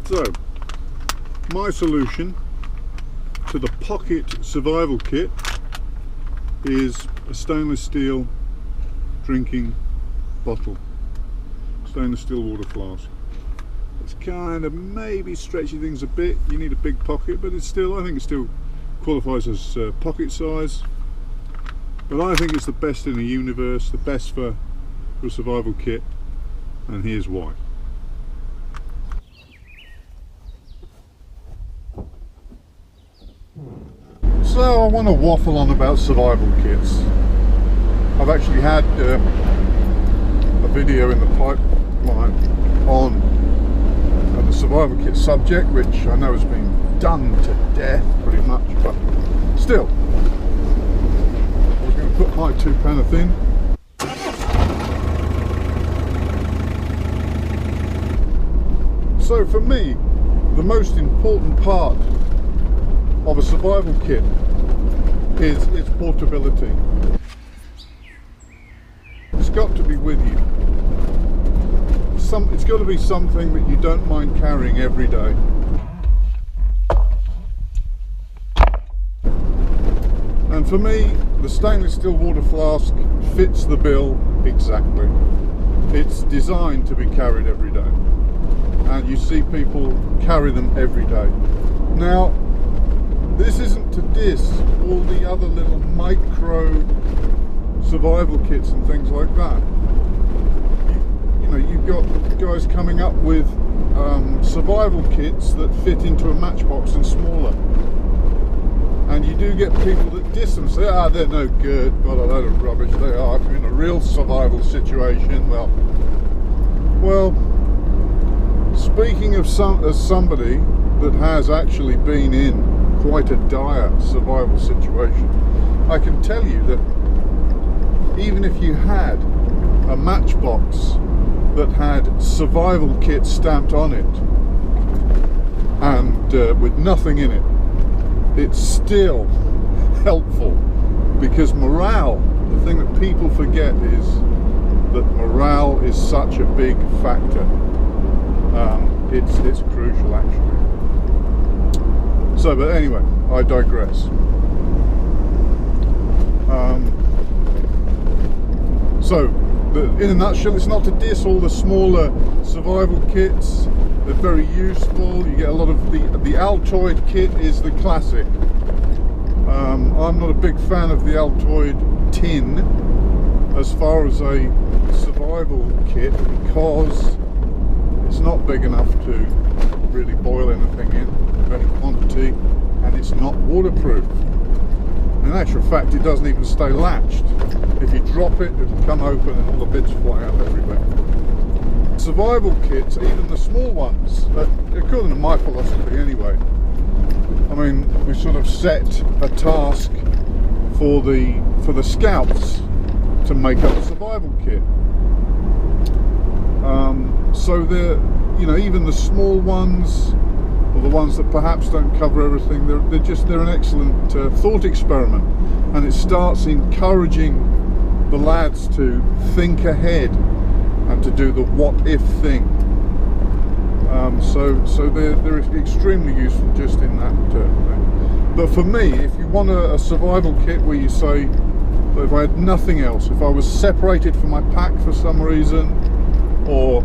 So, my solution to the pocket survival kit is a stainless steel drinking bottle, stainless steel water flask. It's kind of maybe stretching things a bit. You need a big pocket, but it's still, I think it still qualifies as pocket size. But I think it's the best in the universe, the best for a survival kit, and here's why. So I want to waffle on about survival kits. I've actually had a video in the pipeline on the survival kit subject, which I know has been done to death pretty much, but still, I was going to put my 2 penneth in. So for me, the most important part of a survival kit is its portability. It's got to be with you. It's got to be something that you don't mind carrying every day. And for me, the stainless steel water flask fits the bill exactly. It's designed to be carried every day, and you see people carry them every day. Now, this isn't to diss all the other little micro survival kits and things like that. You know, you've got guys coming up with survival kits that fit into a matchbox and smaller. And you do get people that diss them, say, ah, they're no good, what a load of rubbish they are. If you're in a real survival situation, well, speaking of somebody that has actually been in quite a dire survival situation, I can tell you that even if you had a matchbox that had survival kit stamped on it and with nothing in it, it's still helpful, because morale, the thing that people forget is that morale is such a big factor. It's crucial actually. So, but anyway, I digress. So, in a nutshell, it's not to diss all the smaller survival kits. They're very useful. You get a lot of the Altoid kit is the classic. I'm not a big fan of the Altoid tin as far as a survival kit, because it's not big enough to really boil anything in any quantity, and it's not waterproof. In actual fact, it doesn't even stay latched. If you drop it, it'll come open and all the bits fly out everywhere. Survival kits, even the small ones, according to my philosophy anyway, I mean, we sort of set a task for the scouts to make up a survival kit. So you know, even the small ones, or the ones that perhaps don't cover everything, they're an excellent thought experiment, and it starts encouraging the lads to think ahead and to do the what if thing. So they're extremely useful just in that way. But for me, if you want a survival kit where you say, if I had nothing else, if I was separated from my pack for some reason, or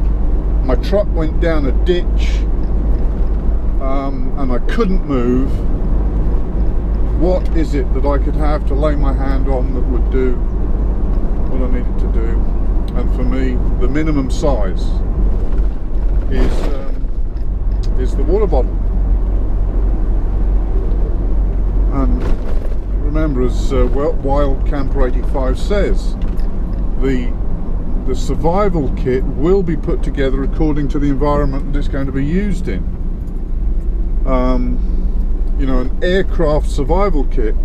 my truck went down a ditch and I couldn't move, what is it that I could have to lay my hand on that would do what I needed to do? And for me, the minimum size is the water bottle. And remember, as Wild Camper 85 says, the survival kit will be put together according to the environment that it's going to be used in. You know, an aircraft survival kit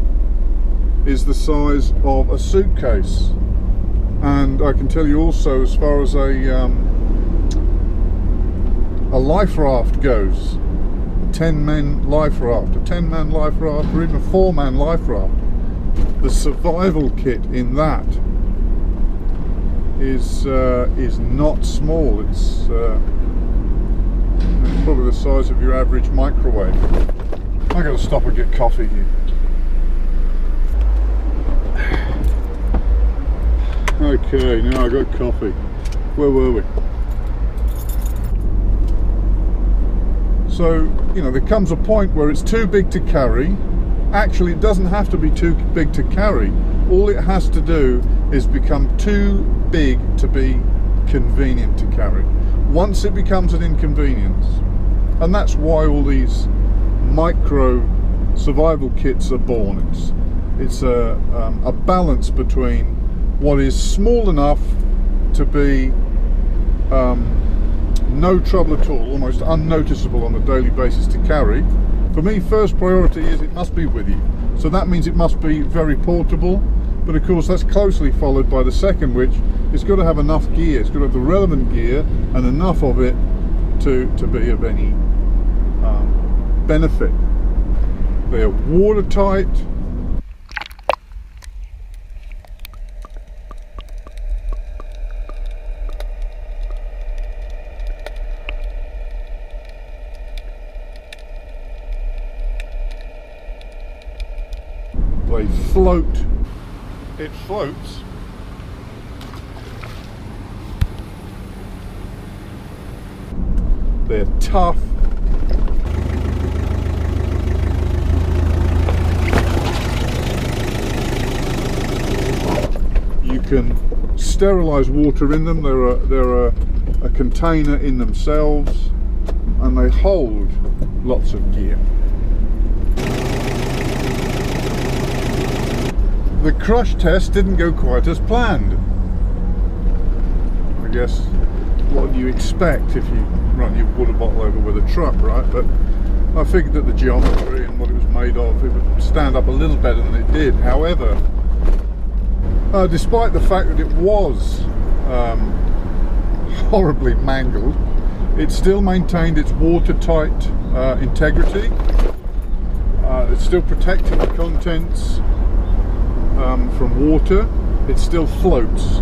is the size of a suitcase, and I can tell you also, as far as a life raft goes, a 10-man life raft, or even a 4-man life raft, the survival kit in that is not small. It's probably the size of your average microwave. I gotta stop and get coffee here. Okay, now I got coffee. Where were we? So, you know, there comes a point where it's too big to carry. Actually, it doesn't have to be too big to carry. All it has to do is become too big to be convenient to carry. Once it becomes an inconvenience, and that's why all these micro survival kits are born. It's a balance between what is small enough to be no trouble at all, almost unnoticeable on a daily basis to carry. For me, first priority is it must be with you. So that means it must be very portable, but of course that's closely followed by the second, which it's got to have enough gear. It's got to have the relevant gear and enough of it to be of any benefit. They're watertight. They float. It floats. They're tough. You can sterilize water in them. They're a container in themselves, and they hold lots of gear. The crush test didn't go quite as planned. I guess what do you expect if you run your water bottle over with a truck, right? But I figured that the geometry and what it was made of, it would stand up a little better than it did. However, despite the fact that it was horribly mangled, it still maintained its watertight integrity. It's still protecting the contents from water. It still floats.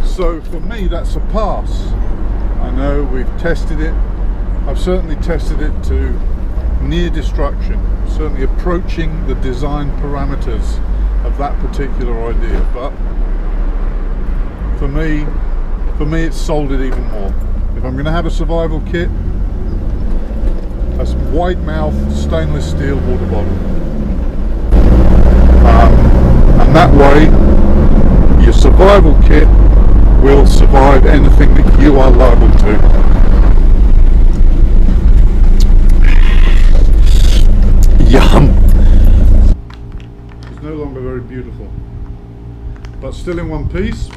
So for me, that's a pass. I know we've tested it. I've certainly tested it to near destruction, certainly approaching the design parameters of that particular idea. But for me, it's sold it even more. If I'm going to have a survival kit, a wide mouth stainless steel water bottle, and that way your survival kit will survive anything that you are liable to. Yum! It's no longer very beautiful, but still in one piece.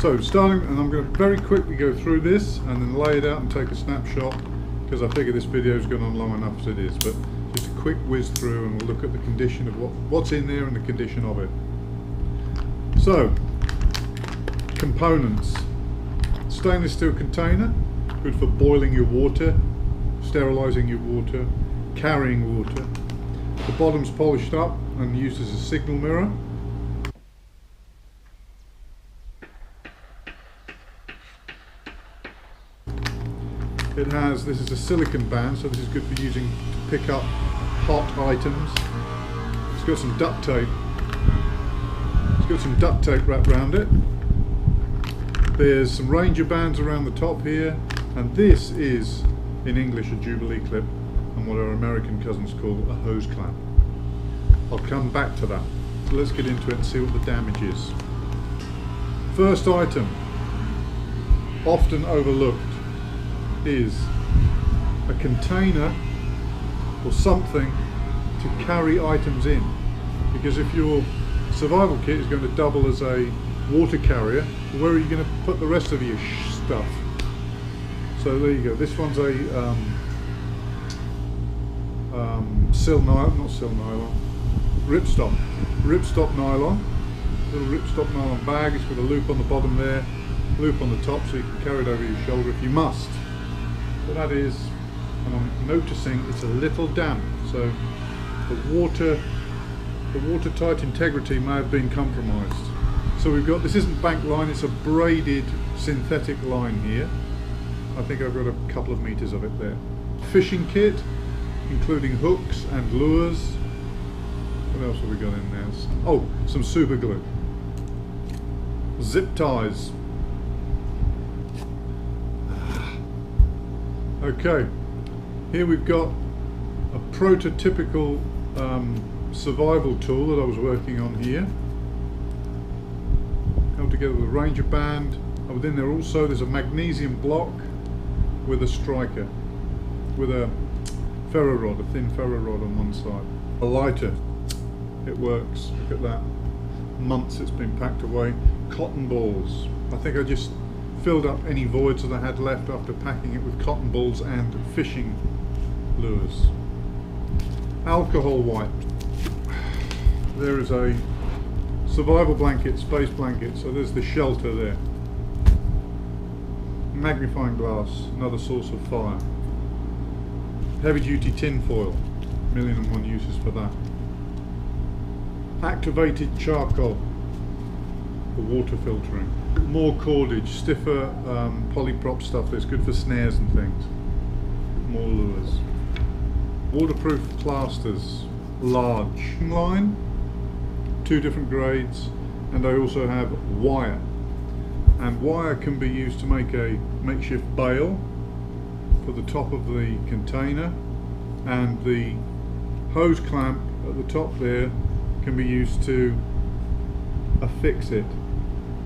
So starting, and I'm going to very quickly go through this and then lay it out and take a snapshot, because I figure this video has gone on long enough as it is, but just a quick whiz through and we'll look at the condition of what's in there and the condition of it. So, components. Stainless steel container, good for boiling your water, sterilising your water, carrying water. The bottom's polished up and used as a signal mirror. It has, this is a silicone band, so this is good for using to pick up hot items. It's got some duct tape. It's got some duct tape wrapped around it. There's some Ranger bands around the top here, and this is, in English, a Jubilee clip, and what our American cousins call a hose clamp. I'll come back to that. So let's get into it and see what the damage is. First item, often overlooked, is a container or something to carry items in, because if your survival kit is going to double as a water carrier, where are you going to put the rest of your stuff? So there you go. This one's a ripstop nylon, little ripstop nylon bag. It's got a loop on the bottom there, loop on the top, so you can carry it over your shoulder if you must. But that is, and I'm noticing it's a little damp, so the watertight integrity may have been compromised. So we've got, this isn't bank line, it's a braided synthetic line here. I think I've got a couple of meters of it there. Fishing kit, including hooks and lures. What else have we got in there? Oh, some super glue. Zip ties. Okay, here we've got a prototypical survival tool that I was working on here. Held together with a Ranger band. And within there also there's a magnesium block with a striker, with a ferro rod, a thin ferro rod on one side. A lighter, it works, look at that. Months it's been packed away. Cotton balls. I think I just filled up any voids that I had left after packing it with cotton balls and fishing lures. Alcohol wipe. There is a survival blanket, space blanket, so there's the shelter there. Magnifying glass, another source of fire. Heavy duty tin foil, 1,000,001 uses for that. Activated charcoal for water filtering. More cordage, stiffer polyprop stuff that's good for snares and things. More lures. Waterproof plasters, large line, 2 different grades, and I also have wire. And wire can be used to make a makeshift bail for the top of the container, and the hose clamp at the top there can be used to affix it,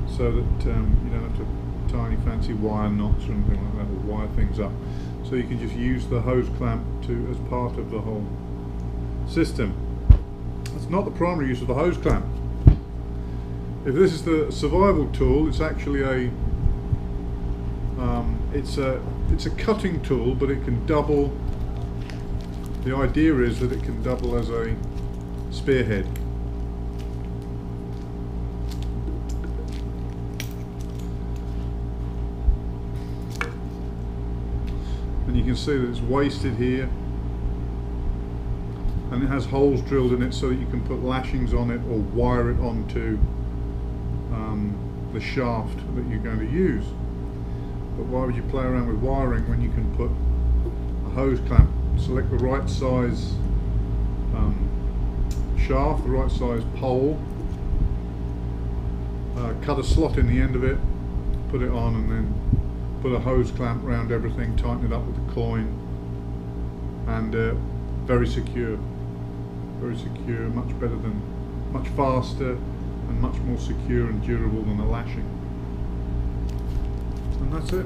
so that you don't have to tie any fancy wire knots or anything like that, or wire things up. So you can just use the hose clamp as part of the whole system. That's not the primary use of the hose clamp. If this is the survival tool, it's actually it's a cutting tool, but it can double. The idea is that it can double as a spearhead. And you can see that it's wasted here, and it has holes drilled in it so that you can put lashings on it or wire it onto the shaft that you're going to use. But why would you play around with wiring when you can put a hose clamp? Select the right size shaft, the right size pole, cut a slot in the end of it, put it on, and then put a hose clamp around everything, tighten it up with a coin, and very secure, much better than, much faster and much more secure and durable than a lashing. And that's it.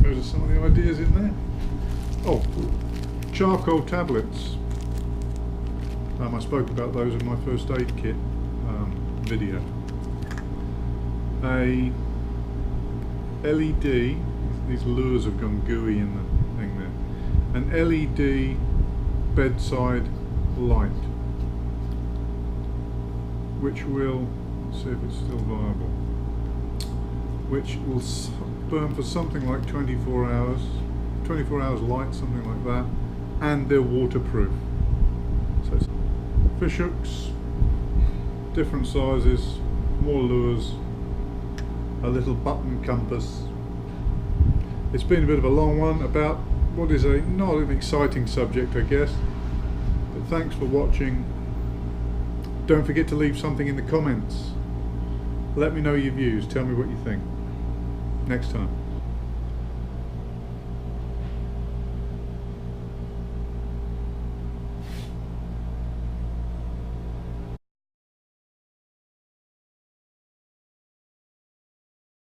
Those are some of the ideas in there. Oh, charcoal tablets. I spoke about those in my first aid kit video. A LED, these lures have gone gooey in the thing there. An LED bedside light, which will, let's see if it's still viable, which will burn for something like 24 hours, 24 hours light, something like that, and they're waterproof. So it's fish hooks, different sizes, more lures, a little button compass. It's been a bit of a long one about what is not an exciting subject, I guess, but thanks for watching. Don't forget to leave something in the comments. Let me know your views, tell me what you think. Next time.